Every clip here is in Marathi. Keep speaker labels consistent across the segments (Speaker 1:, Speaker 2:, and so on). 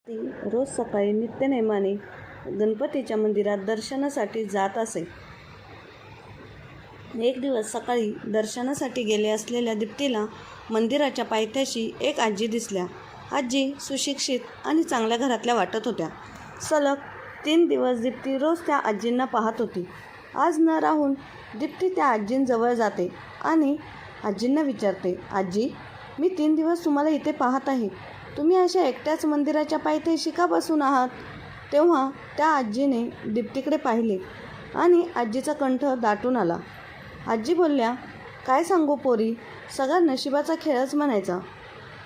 Speaker 1: ती रोज सकाळी नित्यनेमाने गणपतीच्या मंदिरात दर्शनासाठी जात असे. एक दिवस सकाळी दर्शनासाठी गेले असलेल्या दीप्तीला मंदिराच्या पायथ्याशी एक आजी दिसल्या. आजी सुशिक्षित आणि चांगल्या घरातल्या वाटत होत्या. सलग 3 दिवस दीप्ती रोज त्या आजींना पाहत होती. आज न राहून दीप्ती त्या आजींजवळ जाते आणि आजींना विचारते, आजी, मी 3 दिवस तुम्हाला इथे पाहत आहे. तुम्ही अशा एकट्याच मंदिराच्या पायथ्याशी का बसून आहात? तेव्हा त्या आजीने दीप्तीकडे पाहिले आणि आजीचा कंठ दाटून आला. आजी बोलल्या, काय सांगू पोरी, सगळा नशिबाचा खेळच म्हणायचा.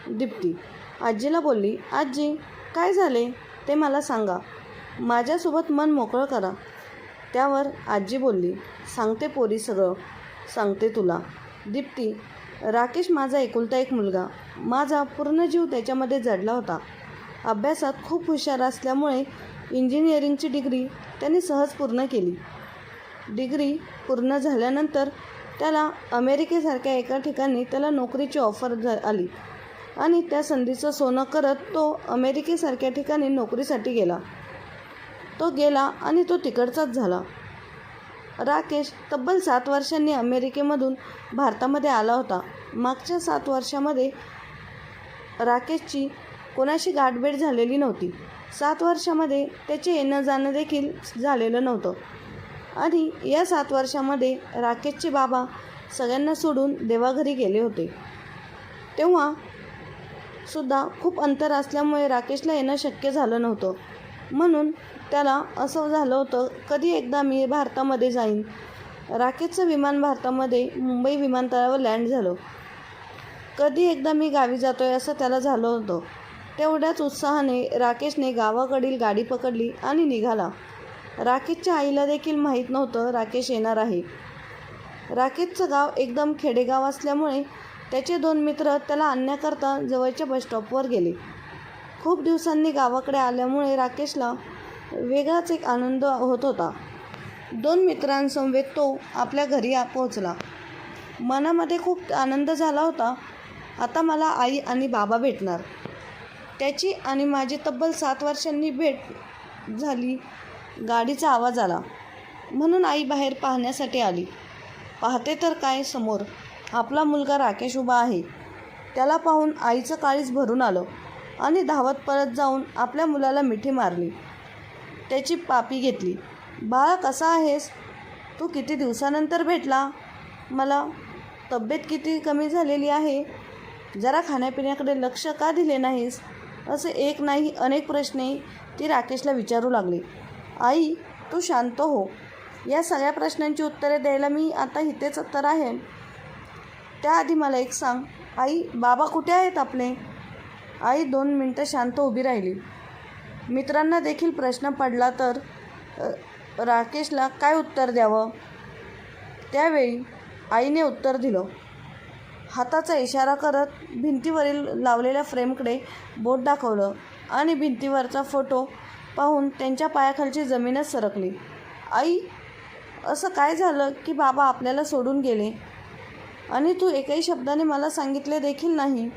Speaker 1: दीप्ती आजीला बोलली, आजी काय झाले ते मला सांगा, माझ्यासोबत मन मोकळं करा. त्यावर आजी बोलली, सांगते पोरी, सगळं सांगते तुला. दीप्ती, राकेश माझा एकुलता एक मुलगा. माझा पूर्ण जीव त्याच्यामध्ये जडला होता. अभ्यासात खूप हुशार असल्यामुळे इंजिनिअरिंगची डिग्री त्यांनी सहज पूर्ण केली. डिग्री पूर्ण झाल्यानंतर त्याला अमेरिकेसारख्या एका ठिकाणी त्याला नोकरीची ऑफर आली आणि त्या संधीचं सोनं करत तो अमेरिकेसारख्या ठिकाणी नोकरीसाठी गेला. तो गेला आणि तो तिकडचाच झाला. राकेश तब्बल 7 वर्षांनी अमेरिकेमधून भारतामध्ये आला होता. मागच्या 7 वर्षामध्ये राकेशची कोणाशी गाठभेट झालेली नव्हती. 7 वर्षामध्ये त्याचे येणं जाणं देखील झालेलं नव्हतं. आणि या 7 वर्षामध्ये राकेशचे बाबा सगळ्यांना सोडून देवाघरी गेले होते. तेव्हा सुद्धा खूप अंतर असल्यामुळे राकेशला येणं शक्य झालं नव्हतं. म्हणून त्याला असं झालं होतं, कधी एकदा मी भारतामध्ये जाईन. राकेशचं विमान भारतामध्ये मुंबई विमानतळावर लँड झालं. कधी एकदा मी गावी जातो आहे असं त्याला झालं होतं. तेवढ्याच उत्साहाने राकेशने गावाकडील गाडी पकडली आणि निघाला. राकेशच्या आईला देखील माहीत नव्हतं राकेश येणार आहे. राकेशचं गाव एकदम खेडेगाव असल्यामुळे त्याचे 2 मित्र त्याला आणण्याकरता जवळच्या बसस्टॉपवर गेले. खूप दिवसांनी गावाकडे आल्यामुळे राकेशला वेगळाच एक आनंद होत होता. 2 मित्रांसमवेत तो आपल्या घरी पोहोचला. मनामध्ये खूप आनंद झाला होता. आता मला आई आणि बाबा भेटणार. त्याची आणि माझी तब्बल 7 वर्षांनी भेट झाली. गाडीचा आवाज आला म्हणून आई बाहेर पाहण्यासाठी आली. पाहते तर काय, समोर आपला मुलगा राकेश उभा आहे. त्याला पाहून आईचं काळीज भरून आलं आणि धावत परत जाऊन आपल्या मुलाला मिठी मारली. त्याची पापी घेतली. बाळा, कसा आहेस तू? किती दिवसानंतर भेटला. मला तब्येत किती कमी झालेली आहे. जरा खाण्यापिण्याकडे लक्ष का दिले नाहीस? असे एक नाही अनेक प्रश्न ती राकेशला विचारू लागली. आई, तू शांत हो. या सगळ्या प्रश्नांची उत्तरे द्यायला मी आता इथेच तर आहे. त्याआधी मला एक सांग, आई, बाबा कुठे आहेत आपले? आई 2 मिनटं शांत उभी राहिली. मित्रांना देखील प्रश्न पडला तर राकेशला काय उत्तर द्यावं. त्यावेळी आईने उत्तर दिलं. हाताचा इशारा करत भिंतीवरील लावलेल्या फ्रेमकडे बोट दाखवलं आणि भिंतीवरचा फोटो पाहून त्यांच्या पायाखालची जमीनच सरकली. आई, असं काय झालं की बाबा आपल्याला सोडून गेले आणि तू एकही शब्दाने मला सांगितले देखील नाही.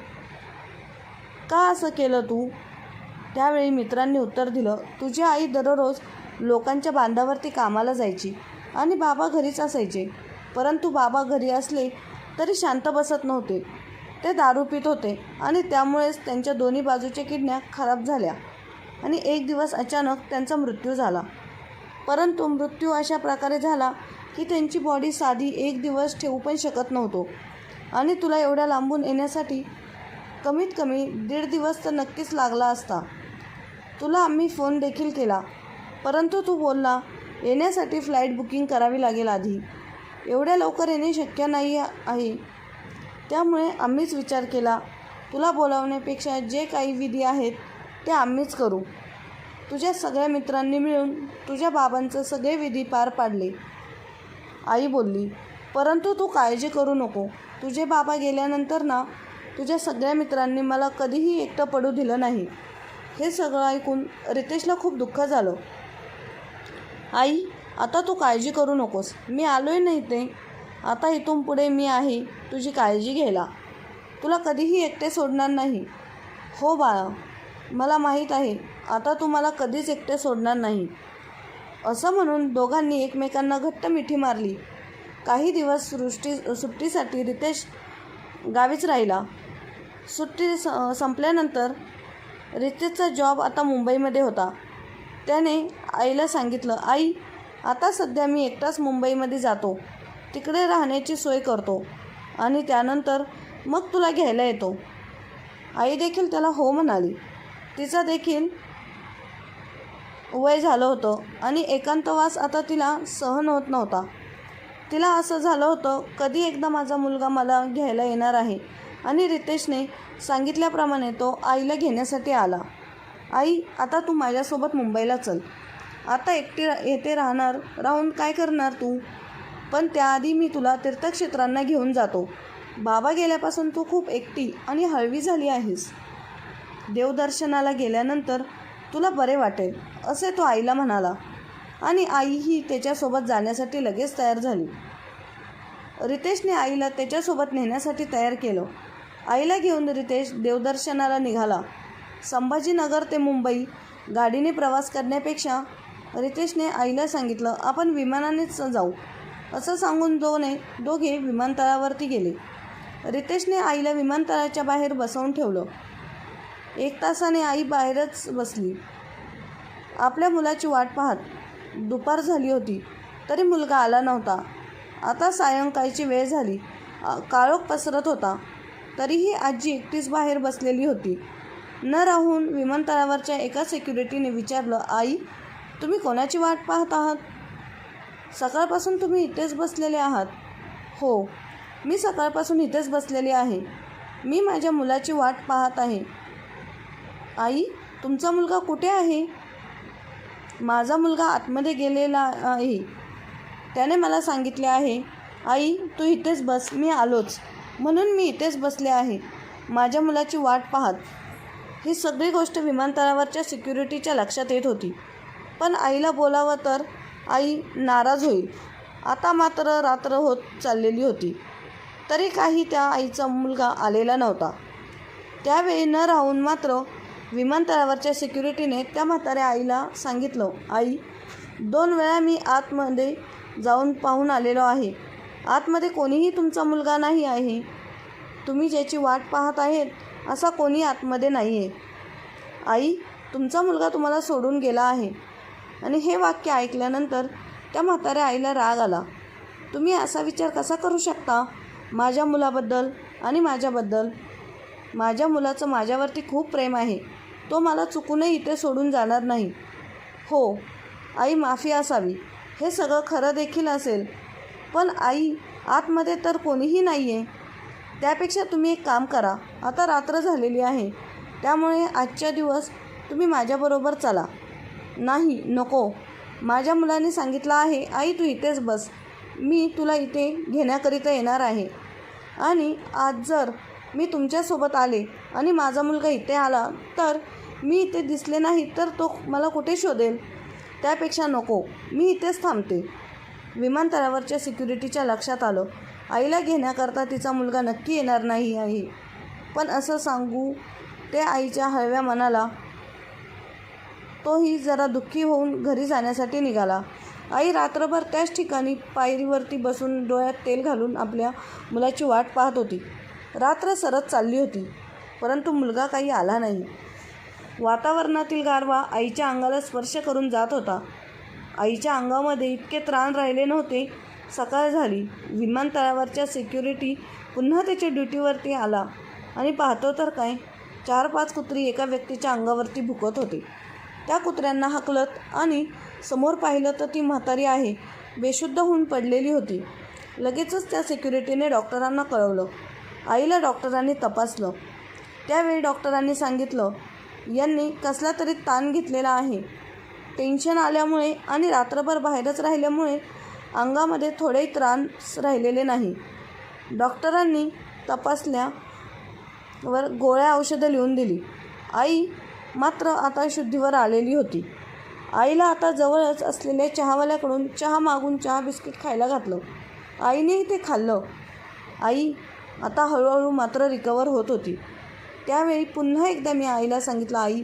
Speaker 1: का असं केलं तू? त्यावेळी मित्रांनी उत्तर दिलं, तुझी आई दररोज लोकांच्या बांधावरती कामाला जायची आणि बाबा घरीच असायचे. परंतु बाबा घरी असले तरी शांत बसत नव्हते. ते दारू पित होते आणि त्यामुळेच त्यांच्या दोन्ही बाजूच्या किडन्या खराब झाल्या आणि एक दिवस अचानक त्यांचा मृत्यू झाला. परंतु मृत्यू अशा प्रकारे झाला की त्यांची बॉडी साधी 1 दिवस ठेवू पण शकत नव्हतो. आणि तुला एवढ्या लांबून येण्यासाठी कमीत कमी 1.5 दिवस तर नक्कीच लागला असता. तुला आम्ही फोन देखील केला, परंतु तू बोलला येण्यासाठी फ्लाईट बुकिंग करावी लागेल आधी. एवढ्या लवकर येणे शक्य नाही आहे. त्यामुळे आम्हीच विचार केला, तुला बोलावण्यापेक्षा जे काही विधी आहेत ते आम्हीच करू. तुझ्या सगळ्या मित्रांनी मिळून तुझ्या बाबांचं सगळे विधी पार पाडले. आई बोलली, परंतु तू काळजी करू नको. तुझे बाबा गेल्यानंतर ना तुझ्या सगळ्या मित्रांनी मला कधीही एकटं पडू दिलं नाही. हे सगळं ऐकून रितेशला खूप दुःख झालं. आई, आता तू काळजी करू नकोस. मी आलोय ना इथे. आता इथून पुढे मी आहे तुझी काळजी घ्यायला. तुला कधीही एकटे सोडणार नाही. हो बाळा. मला माहीत आहे आता तू मला कधीच एकटे सोडणार नाही. असं म्हणून दोघांनी एकमेकांना घट्ट मिठी मारली. काही दिवस सुट्टीसाठी रितेश गावीच राहिला. सुट्टी संपल्यानंतर रितेशचा जॉब आता मुंबईमध्ये होता. त्याने आईला सांगितलं, आई आता सध्या मी एकटाच मुंबईमध्ये जातो, तिकडे राहण्याची सोय करतो आणि त्यानंतर मग तुला घ्यायला येतो. आई देखील त्याला हो म्हणाली. तिचा देखील वय झालं होतं आणि एकांतवास आता तिला सहन होत नव्हता. तिला असं झालं होतं, कधी एकदा माझा मुलगा मला घ्यायला येणार आहे. आणि रितेशने सांगितल्याप्रमाणे तो आईला घेण्यासाठी आला. आई आता तू माझ्यासोबत मुंबईला चल. आता एकटी येथे राहून काय करणार तू? पण त्याआधी मी तुला तीर्थक्षेत्रांना घेऊन जातो. बाबा गेल्यापासून तू खूप एकटी आणि हळवी झाली आहेस. देवदर्शनाला गेल्यानंतर तुला बरे वाटेल, असे तो आईला म्हणाला. आणि आईही त्याच्यासोबत जाण्यासाठी लगेच तयार झाली. रितेशने आईला त्याच्यासोबत नेण्यासाठी तयार केलं. आईला घेऊन रितेश देवदर्शनाला निघाला. संभाजीनगर ते मुंबई गाडीने प्रवास करण्यापेक्षा रितेशने आईला सांगितलं, आपण विमानानेच जाऊ. असं सांगून दोघे विमानतळावरती गेले. रितेशने आईला विमानतळाच्या बाहेर बसवून ठेवलं. 1 तासाने आई बाहेरच बसली, आपल्या मुलाची वाट पाहत. दुपार झाली होती तरी मुलगा आला नव्हता. आता सायंकाळची वेळ झाली. काळोख पसरत होता. तरीही आजी एकटीच बाहेर बसलेली होती. न राहून विमानतळावरच्या एका सिक्युरिटीने विचारलं, आई तुम्ही कोणाची वाट पाहत आहात? सकाळपासून तुम्ही इथेच बसलेले आहात. हो, मी सकाळपासून इथेच बसलेली आहे. मी माझ्या मुलाची वाट पाहत आहे. आई तुमचा मुलगा कुठे आहे? माझा मुलगा आतमध्ये गेलेला आहे, त्याने मला सांगितले आहे. आई तू इथेच बस, मी आलोच, म्हणून मी इथेच बसले आहे माझ्या मुलाची वाट पाहत. ही सगळी गोष्ट विमानतळावरच्या सिक्युरिटीच्या लक्षात येत होती. पण आईला बोलावं तर आई नाराज होईल. आता मात्र रात्र होत चाललेली होती तरी काही त्या आईचा मुलगा आलेला नव्हता. त्यावेळी न राहून मात्र विमानतळावरच्या सिक्युरिटीने त्या म्हाताऱ्या आईला सांगितलं, आई 2 वेळा मी आतमध्ये जाऊन पाहून आलेलो आहे. आतमध्ये कोणीही तुमचा मुलगा नाही आहे. तुम्ही ज्याची वाट पाहत आहेत असा कोणी आतमध्ये नाही आहे. आई तुमचा मुलगा तुम्हाला सोडून गेला आहे. आणि हे वाक्य ऐकल्यानंतर त्या म्हाताऱ्या आईला राग आला. तुम्ही असा विचार कसा करू शकता माझ्या मुलाबद्दल आणि माझ्याबद्दल? माझ्या मुलाचं माझ्यावरती खूप प्रेम आहे. तो मला चुकूनही इथे सोडून जाणार नाही. हो आई, माफी असावी. हे सगळं खरं देखील असेल, पण आई आतमध्ये तर कोणीही नाही आहे. त्यापेक्षा तुम्ही एक काम करा, आता रात्र झालेली आहे, त्यामुळे आजच्या दिवस तुम्ही माझ्याबरोबर चला. नाही, नको. माझ्या मुलाने सांगितलं आहे, आई तू इथेच बस, मी तुला इथे घेण्याकरिता येणार आहे. आणि आज जर मी तुमच्यासोबत आले आणि माझा मुलगा इथे आला तर मी इथे दिसले नाही तर तो मला कुठे शोधेल? त्यापेक्षा नको, मी इथेच थांबते. विमानतळावरच्या सिक्युरिटीच्या लक्षात आलं, आईला घेण्याकरता तिचा मुलगा नक्की येणार नाही आहे. पण असं सांगू ते आईच्या हळव्या मनाला तोही जरा दुःखी होऊन घरी जाण्यासाठी निघाला. आई रात्रभर त्याच ठिकाणी पायरीवरती बसून डोळ्यात तेल घालून आपल्या मुलाची वाट पाहत होती. रात्र सरत चालली होती परंतु मुलगा काही आला नाही. वातावरणातील गारवा आईच्या अंगाला स्पर्श करून जात होता. आईच्या अंगामध्ये इतके त्राण राहिले नव्हते. सकाळ झाली. विमानतळावरच्या सिक्युरिटी पुन्हा त्याच्या ड्युटीवरती आला आणि पाहतो तर काय, 4-5 कुत्री एका व्यक्तीच्या अंगावरती भुकत होते. त्या कुत्र्यांना हाकलत आणि समोर पाहिलं तर ती म्हातारी आहे बेशुद्ध होऊन पडलेली होती. लगेचच त्या सिक्युरिटीने डॉक्टरांना कळवलं. आईला डॉक्टरांनी तपासलं. त्यावेळी डॉक्टरांनी सांगितलं, यांनी कसला तरी ताण घेतलेला आहे. टेन्शन आल्यामुळे आणि रात्रभर बाहेरच राहिल्यामुळे अंगामध्ये थोडेही त्राण राहिलेले नाही. डॉक्टरांनी तपासल्यावर गोळ्या औषधं लिहून दिली. आई मात्र आता शुद्धीवर आलेली होती. आईला आता जवळच असलेल्या चहावाल्याकडून चहा मागून चहा बिस्किट खायला घातलं. आईनेही ते खाल्लं. आई आता हळूहळू मात्र रिकवर होत होती. त्यावेळी पुन्हा एकदा मी आईला सांगितलं, आई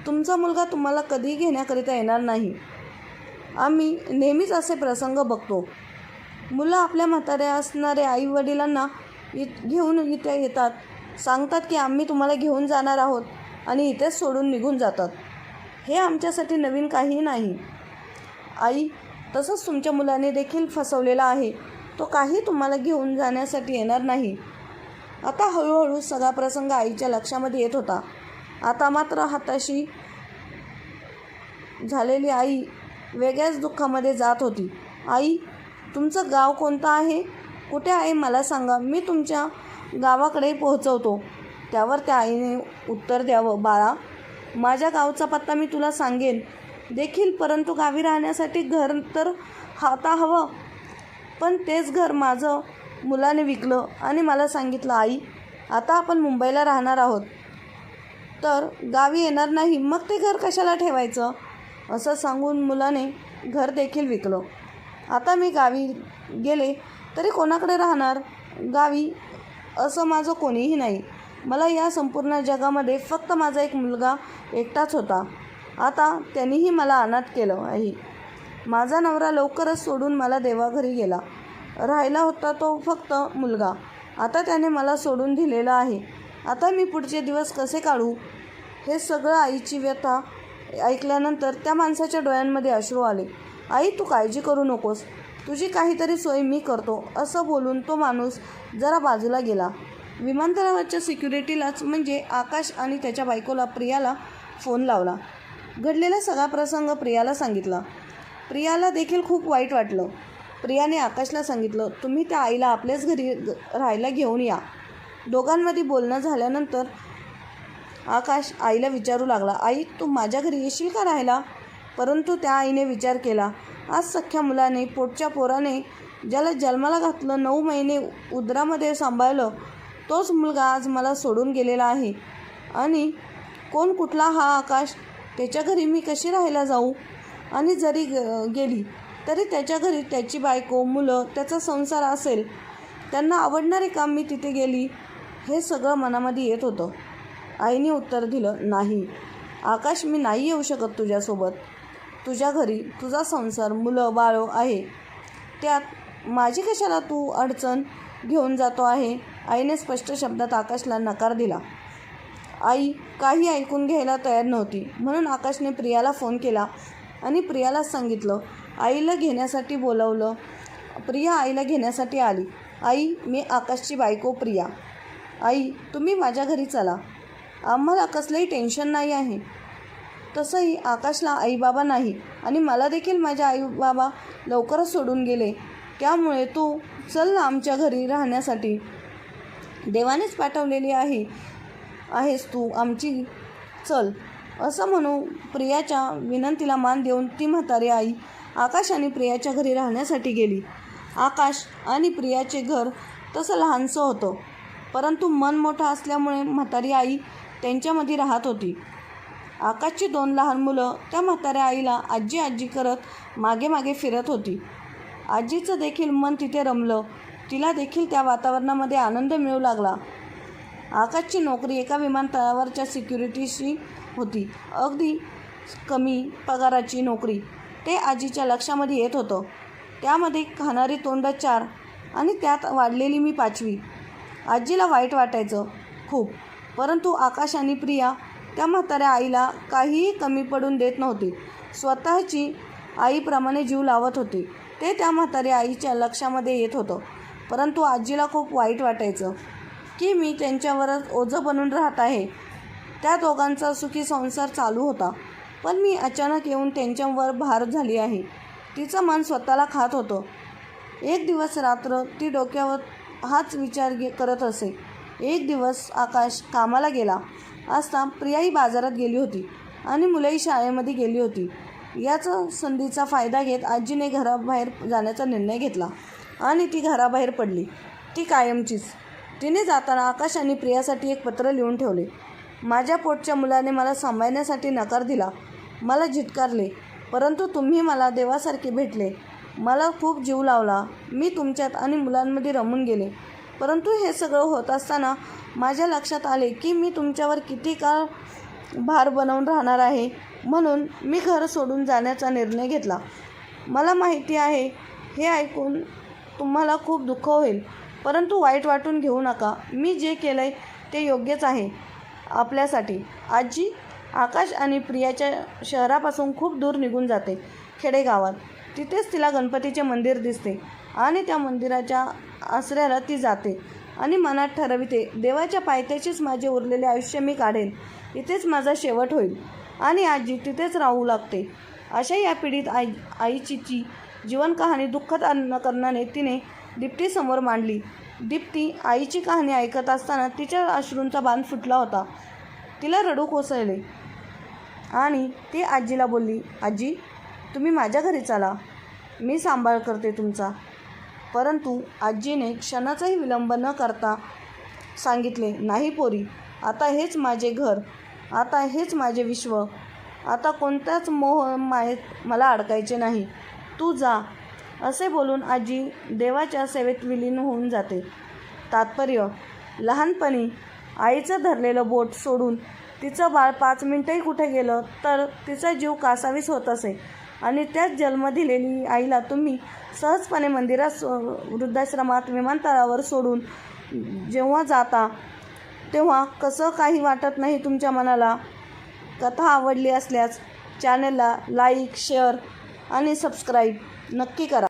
Speaker 1: तुमचा मुलगा तुम्हाला कधीही घेण्याकरिता येणार नाही. आम्ही नेहमीच असे प्रसंग बघतो. मुलं आपल्या म्हाताऱ्या असणाऱ्या आईवडिलांना घेऊन इथे येतात, सांगतात की आम्ही तुम्हाला घेऊन जाणार आहोत आणि इथेच सोडून निघून जातात. हे आमच्यासाठी नवीन काही नाही. आई, तसंच तुमच्या मुलाने देखील फसवलेला आहे. तो काही तुम्हाला घेऊन जाण्यासाठी येणार नाही. आता हळूहळू सगळा प्रसंग आईच्या लक्षामध्ये येत होता. आता मात्र हाताशी झालेली आई वेगळ्याच दुःखामध्ये जात होती. आई, तुमचं गाव कोणतं आहे? कुठे आहे मला सांगा, मी तुमच्या गावाकडे पोहोचवतो. त्यावर त्या आईने उत्तर द्यावं, बाळा, माझ्या गावचा पत्ता मी तुला सांगेन देखील, परंतु गावी राहण्यासाठी घर तर आता हवं. पण तेच घर माझं मुलाने विकलं आणि मला सांगितलं, आई, आता आपण मुंबईला राहणार आहोत, तर गावी येणार नाही, मग ते घर कशाला ठेवायचं? असं सांगून मुलाने घर देखील विकलं. आता मी गावी गेले तरी कोणाकडे राहणार? गावी असं माझं कोणीही नाही. मला या संपूर्ण जगामध्ये फक्त माझा एक मुलगा एकटाच होता. आता त्यांनीही मला अनाथ केलं आहे. माझा नवरा लवकरच सोडून मला देवाघरी गेला. राहिला होता तो फक्त मुलगा. आता त्याने मला सोडून दिलेलं आहे. आता मी पुढचे दिवस कसे काढू? हे सगळं आईची व्यथा ऐकल्यानंतर त्या माणसाच्या डोळ्यांमध्ये अश्रू आले. आई, तू काळजी करू नकोस, तुझी काहीतरी सोय मी करतो, असं बोलून तो माणूस जरा बाजूला गेला. विमानतळावरच्या सिक्युरिटीलाच म्हणजे आकाश आणि त्याच्या बायकोला प्रियाला फोन लावला. घडलेला सगळा प्रसंग प्रियाला सांगितला. प्रियाला देखील खूप वाईट वाटलं. प्रियाने आकाशला सांगितलं, तुम्ही त्या आईला आपल्याच घरी राहायला घेऊन या. दोघांमध्ये बोलणं झाल्यानंतर आकाश आईला विचारू लागला, आई, तू माझ्या घरी येशील का राहायला? परंतु त्या आईने विचार केला, आज सख्ख्या मुलाने, पोटच्या पोराने ज्याला जन्माला घातलं, 9 महिने उदरामध्ये सांभाळलं, तोच मुलगा आज मला सोडून गेलेला आहे. आणि कोण कुठला हा आकाश? त्याच्या घरी मी कशी राहायला जाऊ? आणि जरी गेली तरी त्याच्या घरी त्याची बायको, मुलं, त्याचा संसार असेल. त्यांना आवडणारे काम मी तिथे गेली, हे सगळं मनामध्ये येत होतं. आईने उत्तर दिलं, नाही आकाश, मी नाही येऊ शकत तुझ्यासोबत. तुझ्या घरी तुझा संसार, मुलं बाळं आहे, त्यात माझी कशाला तू अडचण घेऊन जातो आहे. आईने स्पष्ट शब्दात आकाशला नकार दिला. आई काही ऐकून घ्यायला तयार नव्हती. म्हणून आकाशने प्रियाला फोन केला आणि प्रियाला सांगितलं, आईला घेण्यासाठी बोलवलं. प्रिया आईला घेण्यासाठी आली. आई, मी आकाशची बायको प्रिया. आई, तुम्ही माझ्या घरी चला, आम्हाला कसलंही टेन्शन नाही आहे. तसंही आकाशला आईबाबा नाही आणि मला देखील माझ्या आईबाबा लवकरच सोडून गेले. त्यामुळे तू चल ना आमच्या घरी राहण्यासाठी. देवानेच पाठवलेली आहेस तू आमची, चल. असं म्हणून प्रियाच्या विनंतीला मान देऊन ती म्हातारी आई आकाश आणि प्रियाच्या घरी राहण्यासाठी गेली. आकाश आणि प्रियाचे घर तसं लहानसं होतं, परंतु मन मोठं असल्यामुळे म्हातारी आई त्यांच्यामध्ये राहत होती. आकाशची 2 लहान मुलं त्या म्हाताऱ्या आईला आजी आजी करत मागे मागे फिरत होती. आजीचं देखील मन तिथे रमलं. तिला देखील त्या वातावरणामध्ये आनंद मिळू लागला. आकाशची नोकरी एका विमानतळावरच्या सिक्युरिटीशी होती. अगदी कमी पगाराची नोकरी. ते आजीच्या लक्षामध्ये येत होतं. त्यामध्ये खाणारी तोंड 4 आणि त्यात वाढलेली मी 5वी. आजीला वाईट वाटायचं खूप, परंतु आकाश आणि प्रिया त्या म्हाताऱ्या आईला काहीही कमी पडून देत नव्हते. स्वतःची आईप्रमाणे जीव लावत होते. ते त्या म्हाताऱ्या आईच्या लक्षामध्ये येत होतं. परंतु आजीला खूप वाईट वाटायचं की मी त्यांच्यावरच ओझं बनून राहत आहे. त्या दोघांचा सुखी संसार चालू होता, पण मी अचानक येऊन त्यांच्यावर भार झाली आहे. तिचं मन स्वतःला खात होतं. एक दिवस रात्र ती डोक्यावर हाच विचार करत असे. एक दिवस आकाश कामाला गेला असता प्रियाही बाजारात गेली होती आणि मुलंही शाळेमध्ये गेली होती. याचा संधीचा फायदा घेत आजीने घराबाहेर जाण्याचा निर्णय घेतला आणि ती घराबाहेर पडली, ती कायमचीच. तिने जाताना आकाश आणि प्रियासाठी एक पत्र लिहून ठेवले. माझ्या पोटच्या मुलाने मला सांभाळण्यासाठी नकार दिला, मला झिटकारले, परंतु तुम्ही मला देवासारखे भेटले. मला खूप जीव लावला. मी तुमच्यात आणि मुलांमध्ये रमून गेले. परंतु हे सगळं होत असताना माझ्या लक्षात आले की मी तुमच्यावर किती काळ भार बनवून राहणार आहे, म्हणून मी घर सोडून जाण्याचा निर्णय घेतला. मला माहिती आहे हे ऐकून तुम्हाला खूप दुःख होईल, परंतु वाईट वाटून घेऊ नका. मी जे केलंय ते योग्यच आहे आपल्यासाठी. आजी आकाश आणि प्रियाच्या शहरापासून खूप दूर निघून जाते, खेडेगावात. तिथेच तिला गणपतीचे मंदिर दिसते आणि त्या मंदिराच्या आसऱ्याला ती जाते आणि मनात ठरविते, देवाच्या पायथ्याशीच माझे उरलेले आयुष्य मी काढेन. इथेच माझा शेवट होईल. आणि आजी तिथेच राहू लागते. अशा या पिढीत आईची जीवनकहाणी दुःखद करणाने तिने दीप्तीसमोर मांडली. दीप्ती आईची कहाणी ऐकत असताना तिच्या अश्रूंचा बांध फुटला होता. तिला रडू कोसळले आणि ती आजीला बोलली, आजी, तुम्ही माझ्या घरी चला, मी सांभाळ करते तुमचा. परंतु आजीने क्षणाचाही विलंब न करता सांगितले, नाही पोरी, आता हेच माझे घर, आता हेच माझे विश्व. आता कोणत्याच मोह मायेत मला अडकायचे नाही. तू जा. असे बोलून आजी देवाच्या सेवेत विलीन होऊन जाते. तात्पर्य: लहानपणी आईचं धरलेलं बोट सोडून तिचं बाळ 5 मिनिटंही कुठे गेलं तर तिचा जीव कासावीस होत असे आणि त्यात जन्म दिलेली आईला तुम्ही सहजपणे मंदिरात, वृद्धाश्रमात, विमानतळावर सोडून जेव्हा जाता तेव्हा कसं काही वाटत नाही तुमच्या मनाला? कथा आवडली असल्यास चॅनलला लाईक, शेअर आणि सबस्क्राईब नक्की करा.